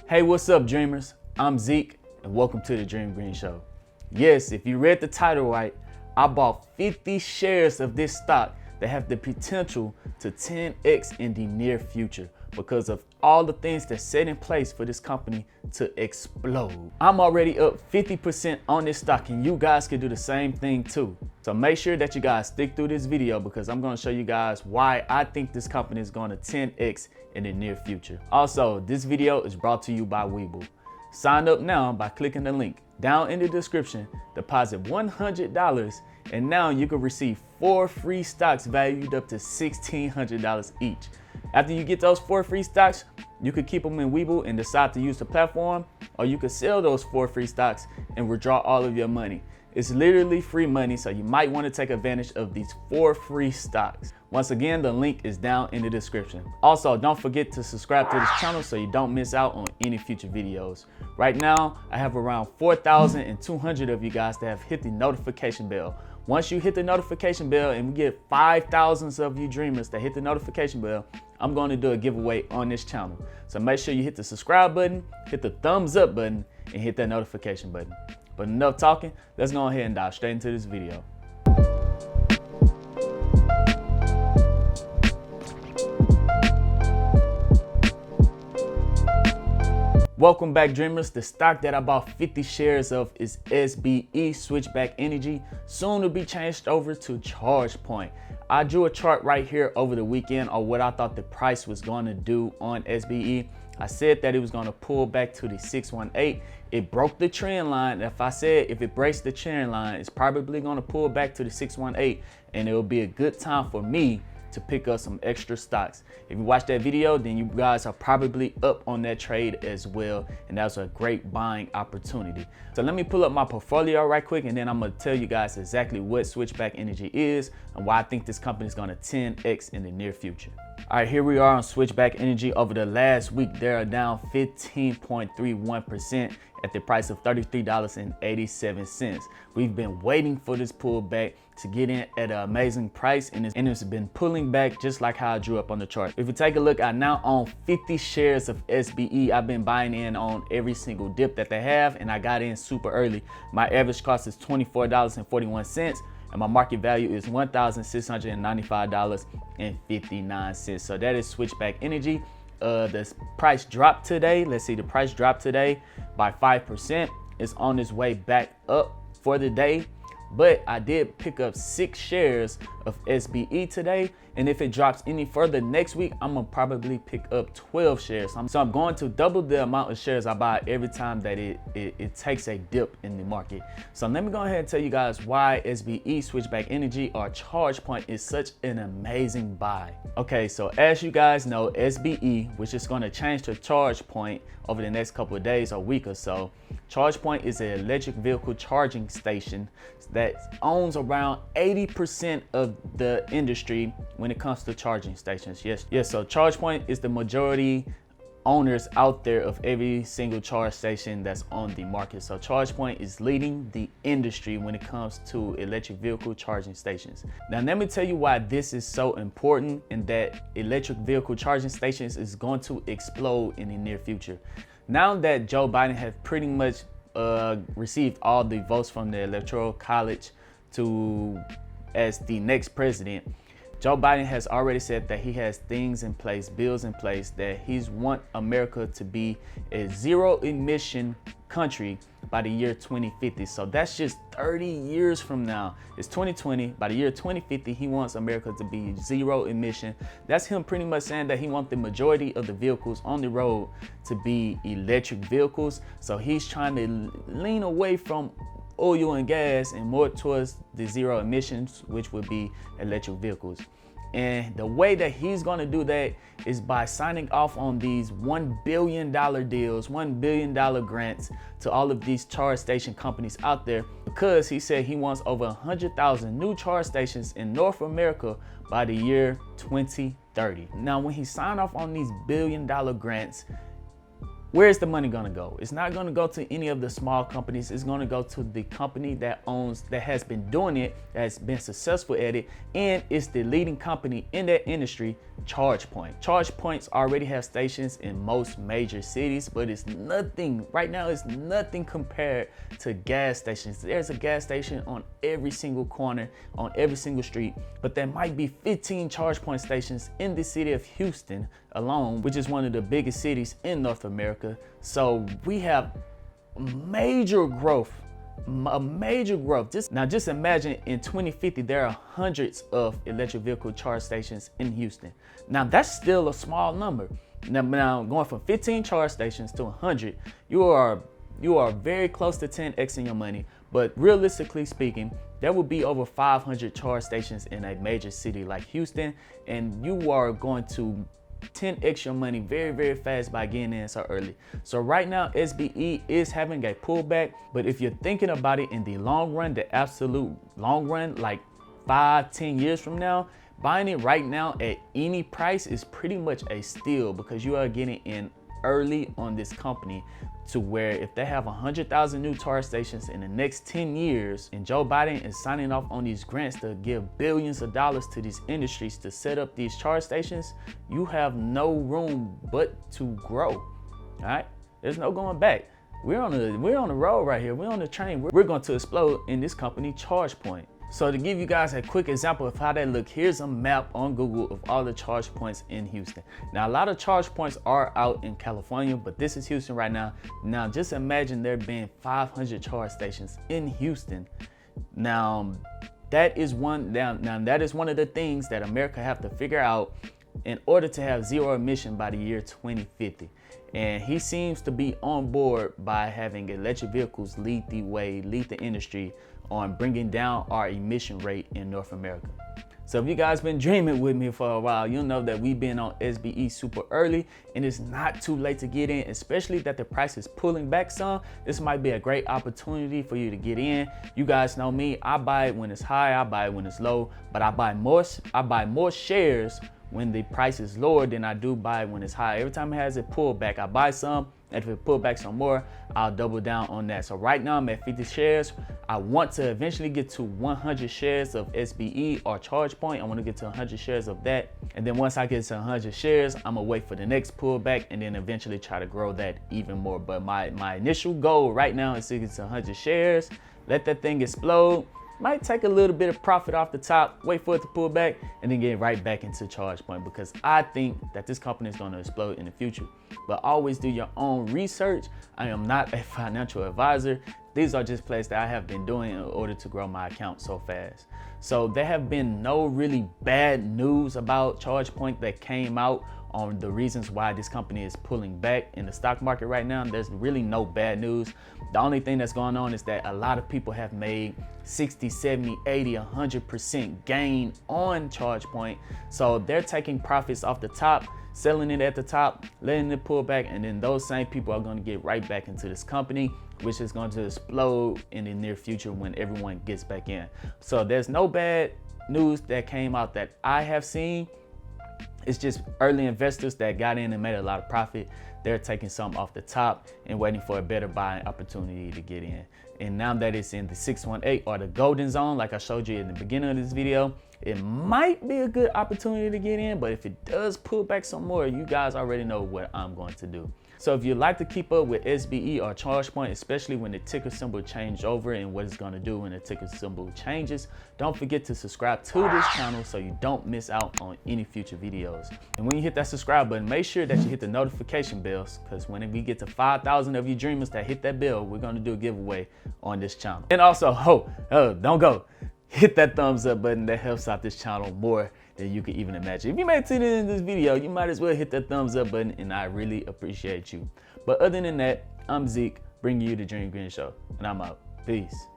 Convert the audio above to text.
Hey, what's up, dreamers? I'm Zeke, and welcome to the Dream Green Show. Yes, if you read the title right, I bought 50 shares of this stock that have the potential to 10x in the near future because of all the things that's set in place for this company to explode. I'm already up 50% on this stock, and you guys can do the same thing too. So make sure that you guys stick through this video because I'm gonna show you guys why I think this company is gonna 10x in the near future. Also, this video is brought to you by Webull. Sign up now by clicking the link down in the description, deposit $100, and now you can receive 4 free stocks valued up to $1,600 each. After you get those 4 free stocks, you could keep them in Webull and decide to use the platform, or you could sell those 4 free stocks and withdraw all of your money. It's literally free money, so you might want to take advantage of these 4 free stocks. Once again, the link is down in the description. Also, don't forget to subscribe to this channel so you don't miss out on any future videos. Right now, I have around 4,200 of you guys that have hit the notification bell. Once you hit the notification bell and we get 5,000 of you dreamers that hit the notification bell, I'm going to do a giveaway on this channel. So make sure you hit the subscribe button, hit the thumbs up button, and hit that notification button. But enough talking, let's go ahead and dive straight into this video. Welcome back, dreamers. The stock that I bought 50 shares of is SBE, Switchback Energy, soon to be changed over to ChargePoint. I drew a chart right here over the weekend on what I thought the price was going to do on SBE. I said that it was going to pull back to the 618. It broke the trend line. If it breaks the trend line, it's probably going to pull back to the 618, and it will be a good time for me to pick up some extra stocks. If you watch that video, then you guys are probably up on that trade as well, and that's a great buying opportunity. So let me pull up my portfolio right quick, and then I'm gonna tell you guys exactly what Switchback Energy is and why I think this company is gonna 10x in the near future. All right, here we are on Switchback Energy. Over the last week, they are down 15.31% at the price of $33.87. We've been waiting for this pullback to get in at an amazing price, and it's been pulling back just like how I drew up on the chart. If you take a look, I now own 50 shares of SBE. I've been buying in on every single dip that they have, and I got in super early. My average cost is $24.41. and my market value is $1,695.59. So that is Switchback Energy. The price dropped today. Let's see, the price dropped today by 5%. It's on its way back up for the day. But I did pick up 6 shares of SBE today, and if it drops any further next week, I'm gonna probably pick up 12 shares. So I'm going to double the amount of shares I buy every time that it takes a dip in the market. So let me go ahead and tell you guys why SBE, Switchback Energy, or ChargePoint is such an amazing buy. Okay, so as you guys know, SBE, which is going to change to ChargePoint over the next couple of days or week or so. ChargePoint is an electric vehicle charging station that owns around 80% of the industry when it comes to charging stations. Yes, so ChargePoint is the majority owners out there of every single charge station that's on the market. So ChargePoint is leading the industry when it comes to electric vehicle charging stations. Now let me tell you why this is so important, and that electric vehicle charging stations is going to explode in the near future. Now that Joe Biden has pretty much received all the votes from the Electoral College as the next president, Joe Biden has already said that he has things in place, bills in place, that he's want America to be a zero emission country by the year 2050. So that's just 30 years from now. It's 2020. By the year 2050, he wants America to be zero emission. That's him pretty much saying that he wants the majority of the vehicles on the road to be electric vehicles. So he's trying to lean away from oil and gas and more towards the zero emissions, which would be electric vehicles. And the way that he's going to do that is by signing off on these $1 billion deals, $1 billion grants to all of these charge station companies out there, because he said he wants over 100,000 new charge stations in North America by the year 2030. Now, when he signed off on these $1 billion grants, where's the money gonna go? It's not gonna go to any of the small companies. It's gonna go to the company that has been doing it, that has been successful at it, and it's the leading company in that industry, ChargePoint. ChargePoints already have stations in most major cities, but it's nothing, right now it's nothing compared to gas stations. There's a gas station on every single corner, on every single street, but there might be 15 ChargePoint stations in the city of Houston alone, which is one of the biggest cities in North America. So we have major growth, a major growth. Just imagine in 2050, there are hundreds of electric vehicle charge stations in Houston. Now that's still a small number. Now going from 15 charge stations to 100, you are very close to 10xing your money. But realistically speaking, there will be over 500 charge stations in a major city like Houston, and you are going to 10x your money very, very fast by getting in so early. So right now, SBE is having a pullback, but if you're thinking about it in the long run, the absolute long run, like 5-10 years from now, buying it right now at any price is pretty much a steal, because you are getting in early on this company, to where if they have 100,000 new charge stations in the next 10 years, and Joe Biden is signing off on these grants to give billions of dollars to these industries to set up these charge stations, you have no room but to grow. All right, there's no going back. We're on the road right here. We're on the train. We're going to explode in this company, ChargePoint. So to give you guys a quick example of how that look, here's a map on Google of all the charge points in Houston. Now, a lot of charge points are out in California, but this is Houston right now. Now, just imagine there being 500 charge stations in Houston. Now, that is one of the things that America have to figure out in order to have zero emission by the year 2050. And he seems to be on board by having electric vehicles lead the way, lead the industry on bringing down our emission rate in North America. So if you guys been dreaming with me for a while, you'll know that we've been on SBE super early, and it's not too late to get in, especially that the price is pulling back some. This might be a great opportunity for you to get in. You guys know me, I buy it when it's high, I buy it when it's low, but I buy more shares when the price is lower than I do buy when it's high. Every time it has a pullback, I buy some, and if it pull back some more, I'll double down on that. So right now I'm at 50 shares. I want to eventually get to 100 shares of SBE or ChargePoint. I want to get to 100 shares of that. And then once I get to 100 shares, I'm gonna wait for the next pullback and then eventually try to grow that even more. But my initial goal right now is to get to 100 shares, let that thing explode. Might take a little bit of profit off the top, wait for it to pull back, and then get right back into ChargePoint, because I think that this company is going to explode in the future. But always do your own research. I am not a financial advisor. These are just plays that I have been doing in order to grow my account so fast. So there have been no really bad news about ChargePoint that came out on the reasons why this company is pulling back in the stock market right now. There's really no bad news. The only thing that's going on is that a lot of people have made 60, 70, 80, 100% gain on ChargePoint. So they're taking profits off the top, selling it at the top, letting it pull back, and then those same people are going to get right back into this company, which is going to explode in the near future when everyone gets back in. So there's no bad news that came out that I have seen. It's just early investors that got in and made a lot of profit. They're taking some off the top and waiting for a better buying opportunity to get in. And now that it's in the 618 or the golden zone, like I showed you in the beginning of this video, it might be a good opportunity to get in, but if it does pull back some more, you guys already know what I'm going to do. So if you'd like to keep up with SBE or ChargePoint, especially when the ticker symbol changes over and what it's going to do when the ticker symbol changes, don't forget to subscribe to this channel so you don't miss out on any future videos. And when you hit that subscribe button, make sure that you hit the notification bells, because when we get to 5,000 of you dreamers that hit that bell, we're going to do a giveaway on this channel. And also, don't go. Hit that thumbs up button. That helps out this channel more than you can even imagine. If you made it to the end of this video, you might as well hit that thumbs up button, and I really appreciate you. But other than that, I'm Zeke, bringing you the Dream Green Show, and I'm out. Peace.